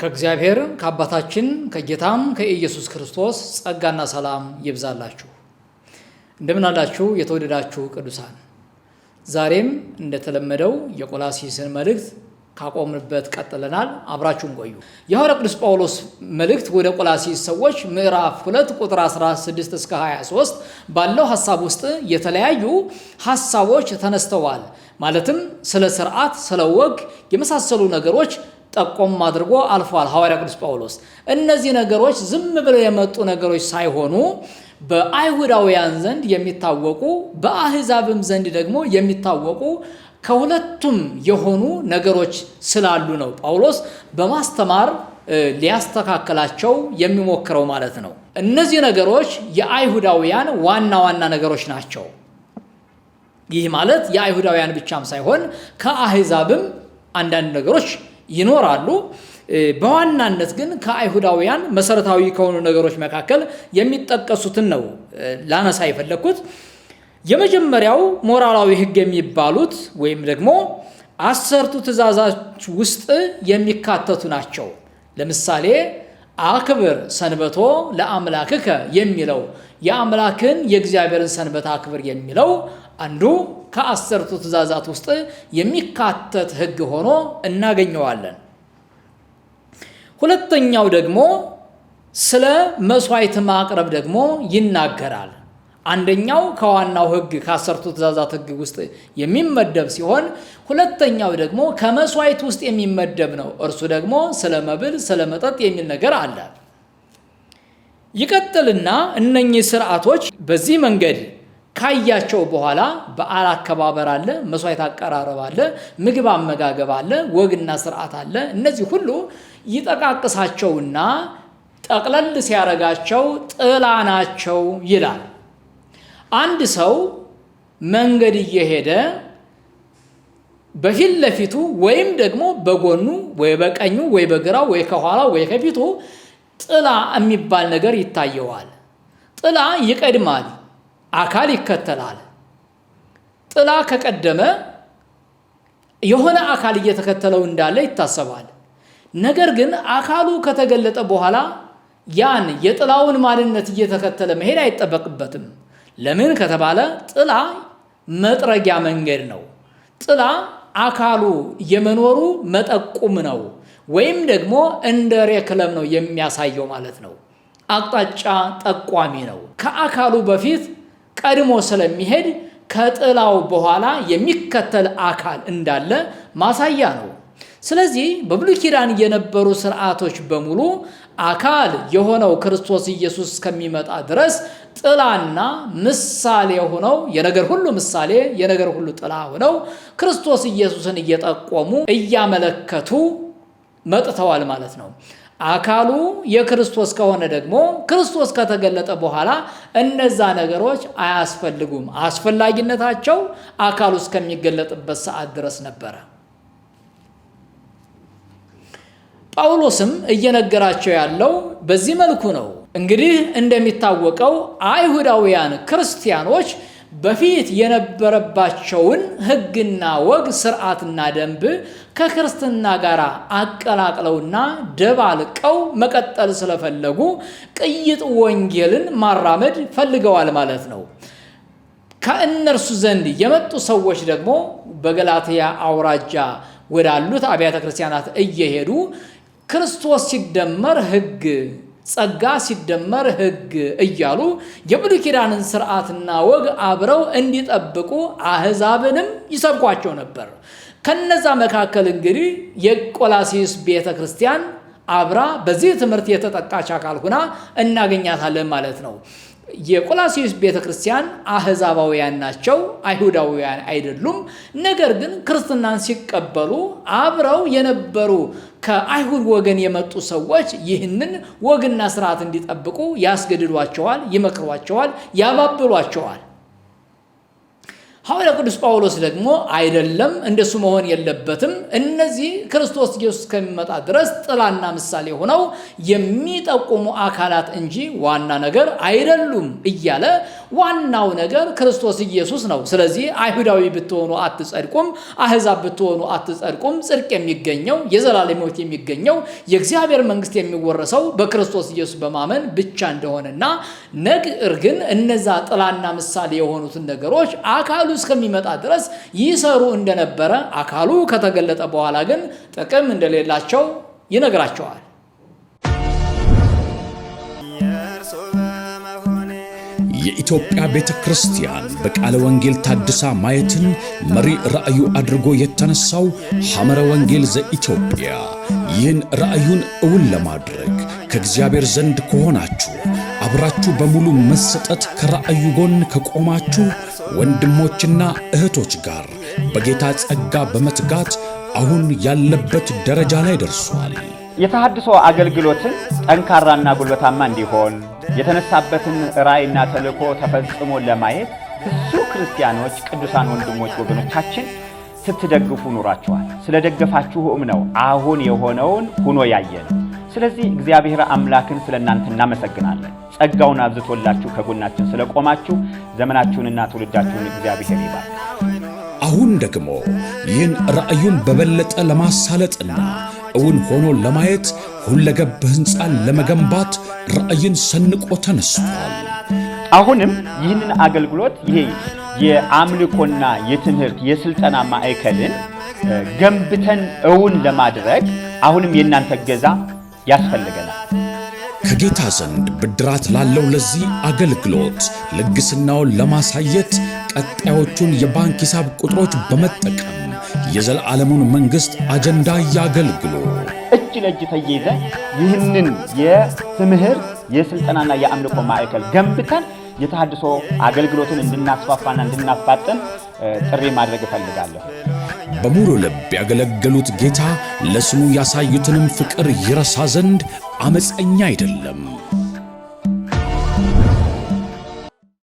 ከእግዚአብሔር ከአባታችን ከጌታም ከኢየሱስ ክርስቶስ ጸጋና ሰላም ይብዛላችሁ። እንደምን አላችሁ የተወደዳችሁ ቅዱሳን? ዛሬም እንደተለመደው የቆላስይስን መልእክት ካቆምንበት ቀጥለናል። አብራችሁን ቆዩ። የሐዋርያው ቅዱስ ጳውሎስ መልእክት ወደ ቆላስይስ ሰዎች ምዕራፍ 2 ቁጥር 16 እስከ 23 ባለው ሐሳብ ውስጥ የተለያዩ ሐሳቦች ተነስተዋል። ማለትም ስለ ሥርዓት፣ ስለ ወግ የመሳሰሉ ነገሮች ጠቆም አድርጎ አልፏል ሐዋርያው ቅዱስ ጳውሎስ። እነዚህ ነገሮች ዝም ብለው የመጡ ነገሮች ሳይሆኑ በአይሁዳውያን ዘንድ የሚታወቁ በአሕዛብም ዘንድ ደግሞ የሚታወቁ ከሁለቱም የሆኑ ነገሮች ስላሉ ነው ጳውሎስ በማስተማር ሊያስተካክላቸው የሚሞክረው ማለት ነው። እነዚህ ነገሮች የአይሁዳውያን ዋና ዋና ነገሮች ናቸው። ይህ ማለት የአይሁዳውያን ብቻም ሳይሆን ከአሕዛብም አንዳንድ ነገሮች ይኖራሉ። በዋናነት ግን ከአይሁዳውያን መሰረታዊ ከሆኑ ነገሮች መካከል የሚጠቀሱትን ነው ላነሳ የፈለኩት። የመጀመሪያው ሞራላዊ ሕግ የሚባሉት ወይም ደግሞ 10ቱ ትእዛዛት ውስጥ የሚካተቱ ናቸው። ለምሳሌ አክብር ሰንበቶ ለአምላክከ የሚለው የአምላክን የእግዚአብሔርን ሰንበት አክብር የሚለው አንዱ ከ10ቱ ትእዛዛት ውስጥ የሚካተት ሕግ ሆኖ እናገኘዋለን። ሁለተኛው ደግሞ ስለ መስዋዕት ማቅረብ ደግሞ ይናገራል። አንደኛው ከዋናው ሕግ ከ10ቱ ትእዛዛት ሕግ ውስጥ የሚመደብ ሲሆን ሁለተኛው ደግሞ ከመስዋዕት ውስጥ የሚመደብ ነው። እርሱ ደግሞ ስለ መብል፣ ስለ መጠጥ የሚል ነገር አለ። ይቀጥልና እነኚህ ስርዓቶች በዚህ መንገድ ካያቸው በኋላ በዓል አከባበር አለ፣ መስዋዕት አቀራረብ አለ፣ ምግብ አመጋገብ አለ፣ ወግና ስርዓት አለ። እነዚህ ሁሉ ይጠቃቅሳቸውና ጠቅለል ሲያረጋቸው ጥላ ናቸው ይላል። አንድ ሰው መንገድ እየሄደ በፊት ለፊቱ ወይም ደግሞ በጎኑ ወይ በቀኙ ወይ በግራው ወይ ከኋላ ወይ ከፊቱ ጥላ የሚባል ነገር ይታየዋል። ጥላ ይቀድማል፣ አካል ይከተላል። ጥላ ከቀደመ የሆነ አካል እየተከተለው እንዳለ ይታሰባል። ነገር ግን አካሉ ከተገለጠ በኋላ ያን የጥላውን ማንነት እየተከተለ መሄድ አይጠበቅበትም። ለምን ከተባለ ጥላ መጥረጊያ መንገድ ነው። ጥላ አካሉ የመኖሩ መጠቁም ነው፣ ወይም ደግሞ እንደ ሬክለም ነው የሚያሳየው ማለት ነው። አቅጣጫ ጠቋሚ ነው። ከአካሉ በፊት ቀድሞ ስለሚሄድ ከጥላው በኋላ የሚከተል አካል እንዳለ ማሳያ ነው። ስለዚህ በብሉይ ኪዳን የነበሩ ስርዓቶች በሙሉ አካል የሆነው ክርስቶስ ኢየሱስ እስከሚመጣ ድረስ ጥላና ምሳሌ ሆነው የነገር ሁሉ ምሳሌ የነገር ሁሉ ጥላ ሆነው ክርስቶስ ኢየሱስን እየጠቆሙ እያመለከቱ መጥተዋል ማለት ነው። አካሉ የክርስቶስ ከሆነ ደግሞ ክርስቶስ ከተገለጠ በኋላ እነዛ ነገሮች አያስፈልጉም። አስፈላጊነታቸው አካሉ እስከሚገለጥበት ሰዓት ድረስ ነበረ። ጳውሎስም እየነገራቸው ያለው በዚህ መልኩ ነው። እንግዲህ እንደሚታወቀው አይሁዳውያን ክርስቲያኖች በፊት የነበረባቸውን ሕግና ወግ ስርዓትና ደንብ ከክርስትና ጋር አቀላቅለውና ደባልቀው መቀጠል ስለፈለጉ ቅይጥ ወንጌልን ማራመድ ፈልገዋል ማለት ነው። ከእነርሱ ዘንድ የመጡ ሰዎች ደግሞ በገላትያ አውራጃ ወዳሉት አብያተ ክርስቲያናት እየሄዱ ክርስቶስ ሲደመር ሕግ፣ ጸጋ ሲደመር ሕግ እያሉ የብሉይ ኪዳንን ስርዓትና ወግ አብረው እንዲጠብቁ አሕዛብንም ይሰብኳቸው ነበር። ከነዛ መካከል እንግዲህ የቆላስይስ ቤተ ክርስቲያን አብራ በዚህ ትምህርት የተጠቃች አካል ሁና እናገኛታለን ማለት ነው። የቆላስይስ ቤተ ክርስቲያን አሕዛባውያን ናቸው፣ አይሁዳውያን አይደሉም። ነገር ግን ክርስትናን ሲቀበሉ አብረው የነበሩ ከአይሁድ ወገን የመጡ ሰዎች ይህንን ወግና ስርዓት እንዲጠብቁ ያስገድዷቸዋል፣ ይመክሯቸዋል፣ ያባብሏቸዋል። ሐዋርያው ቅዱስ ጳውሎስ ደግሞ አይደለም፣ እንደሱ መሆን የለበትም፣ እነዚህ ክርስቶስ ኢየሱስ ከሚመጣ ድረስ ጥላና ምሳሌ ሆነው የሚጠቁሙ አካላት እንጂ ዋና ነገር አይደሉም እያለ ዋናው ነገር ክርስቶስ ኢየሱስ ነው። ስለዚህ አይሁዳዊ ብትሆኑ አትጸድቁም፣ አህዛብ ብትሆኑ አትጸድቁም። ጽድቅ የሚገኘው የዘላለም ሕይወት የሚገኘው የእግዚአብሔር መንግስት የሚወረሰው በክርስቶስ ኢየሱስ በማመን ብቻ እንደሆነና ነገር ግን እነዛ ጥላና ምሳሌ የሆኑትን ነገሮች አካሉ እስከሚመጣ ድረስ ይሰሩ እንደነበረ አካሉ ከተገለጠ በኋላ ግን ጥቅም እንደሌላቸው ይነግራቸዋል። የኢትዮጵያ ቤተ ክርስቲያን በቃለ ወንጌል ታድሳ ማየትን መሪ ራእዩ አድርጎ የተነሳው ሐመረ ወንጌል ዘኢትዮጵያ ይህን ራእዩን እውን ለማድረግ ከእግዚአብሔር ዘንድ ከሆናችሁ አብራችሁ በሙሉ መሰጠት ከራእዩ ጎን ከቆማችሁ ወንድሞችና እህቶች ጋር በጌታ ጸጋ በመትጋት አሁን ያለበት ደረጃ ላይ ደርሷል። የተሐድሶ አገልግሎትን ጠንካራና ጉልበታማ እንዲሆን የተነሳበትን ራእይና ተልእኮ ተፈጽሞ ለማየት ብዙ ክርስቲያኖች ቅዱሳን ወንድሞች ወገኖቻችን ስትደግፉ ኑራችኋል። ስለደገፋችሁም ነው አሁን የሆነውን ሆኖ ያየነው። ስለዚህ እግዚአብሔር አምላክን ስለናንተ እናመሰግናለን። ጸጋውን አብዝቶላችሁ ከጎናችን ስለቆማችሁ ዘመናችሁንና ትውልዳችሁን እግዚአብሔር ይባርክ። አሁን ደግሞ ይህን ራእዩን በበለጠ ለማሳለጥና እውን ሆኖ ለማየት ሁለገብ ሕንፃን ለመገንባት ራእይን ሰንቆ ተነስቷል። አሁንም ይህንን አገልግሎት ይሄ የአምልኮና የትምህርት የስልጠና ማዕከልን ገንብተን እውን ለማድረግ አሁንም የእናንተ እገዛ ያስፈልገናል። ከጌታ ዘንድ ብድራት ላለው ለዚህ አገልግሎት ልግስናውን ለማሳየት ቀጣዮቹን የባንክ ሂሳብ ቁጥሮች በመጠቀም የዘላለሙን መንግስት አጀንዳ ያገልግሉ። እጅ ለእጅ ተያይዘን ይህንን የትምህርት የስልጠናና የአምልኮ ማዕከል ገንብተን የተሐድሶ አገልግሎትን እንድናስፋፋና እንድናፋጥን ጥሪ ማድረግ እፈልጋለሁ። በሙሉ ልብ ያገለገሉት ጌታ ለስሙ ያሳዩትንም ፍቅር ይረሳ ዘንድ አመፀኛ አይደለም።